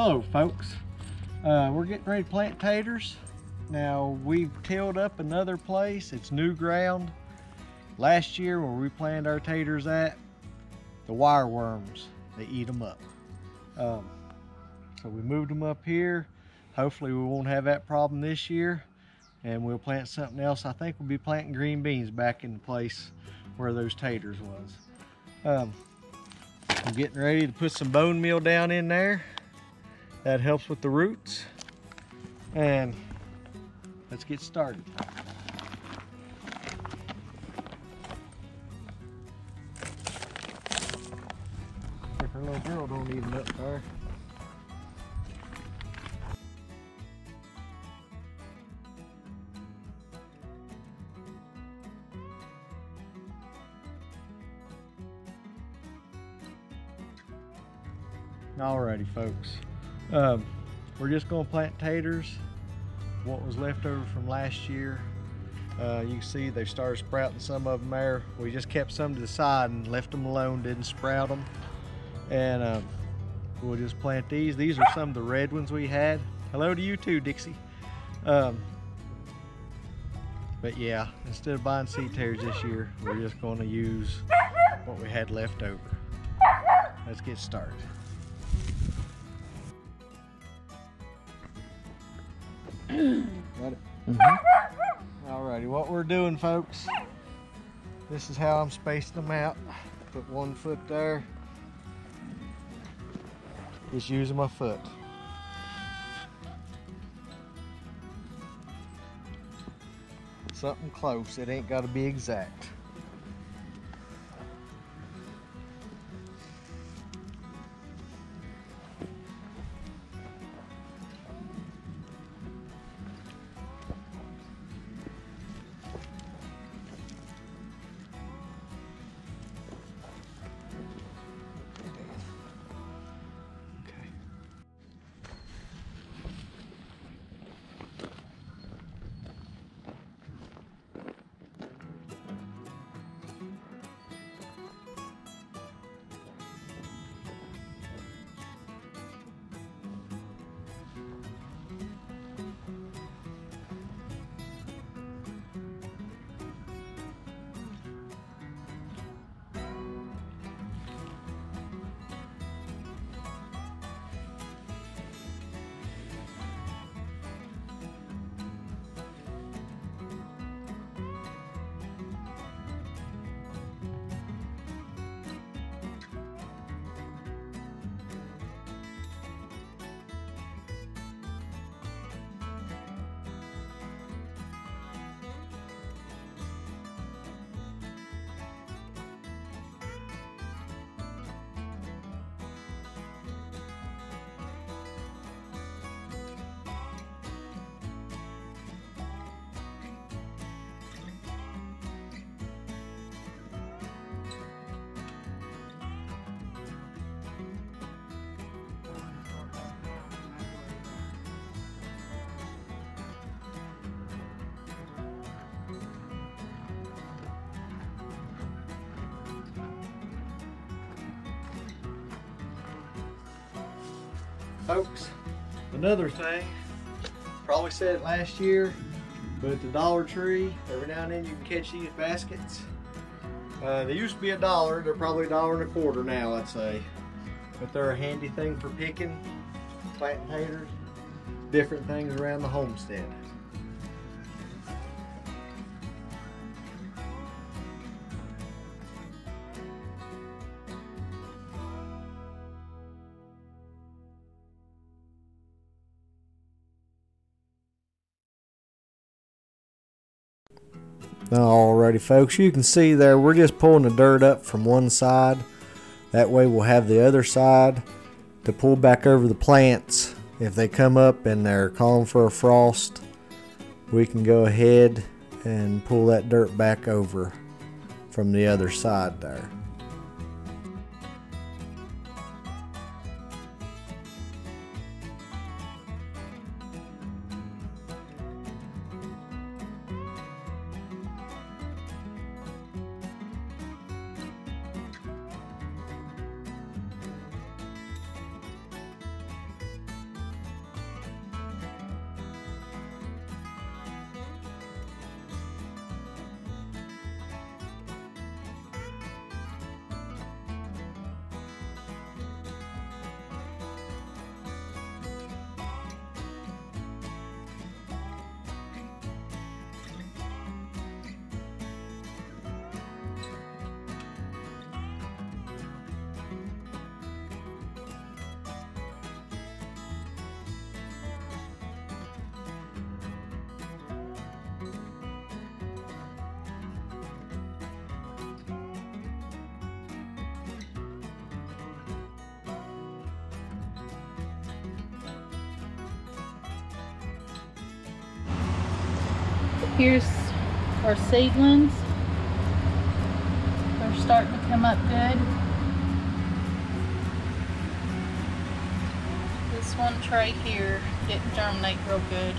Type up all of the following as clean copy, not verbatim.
Hello folks, we're getting ready to plant taters. Now we've tilled up another place, it's new ground. Last year where we planted our taters at, the wire worms, they eat them up. So we moved them up here. Hopefully we won't have that problem this year and we'll plant something else. I think we'll be planting green beans back in the place where those taters was. I'm getting ready to put some bone meal down in there. That helps with the roots. And let's get started. If her little girl don't eat them up there. Alrighty folks, we're just going to plant taters, what was left over from last year. You can see they started sprouting some of them there. We just kept some to the side and left them alone, didn't sprout them. And we'll just plant these. These are some of the red ones we had. Hello to you too, Dixie. But yeah, instead of buying seed taters this year, we're just going to use what we had left over. Let's get started. Got it? Mm-hmm. Alrighty, what we're doing folks, this is how I'm spacing them out. Put 1 foot there. Just using my foot. Something close, it ain't got to be exact. Folks, another thing, probably said it last year, but at the Dollar Tree, every now and then you can catch these baskets. They used to be $1, they're probably $1.25 now, I'd say. But they're a handy thing for picking, planting taters, different things around the homestead. Alrighty folks, you can see there we're just pulling the dirt up from one side. That way we'll have the other side to pull back over the plants. If they come up and they're calling for a frost, we can go ahead and pull that dirt back over from the other side there. Here's our seedlings. They're starting to come up good. This one tray here didn't germinate real good.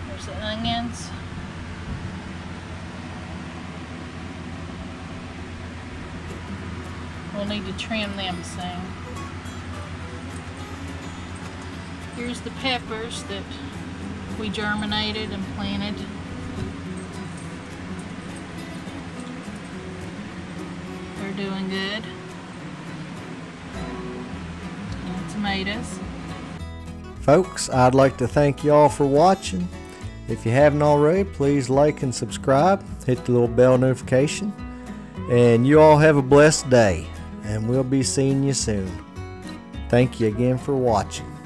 There's the onions. We'll need to trim them soon. Here's the peppers that we germinated and planted. They're doing good. And tomatoes. Folks, I'd like to thank y'all for watching. If you haven't already, please like and subscribe. Hit the little bell notification. And you all have a blessed day. And we'll be seeing you soon. Thank you again for watching.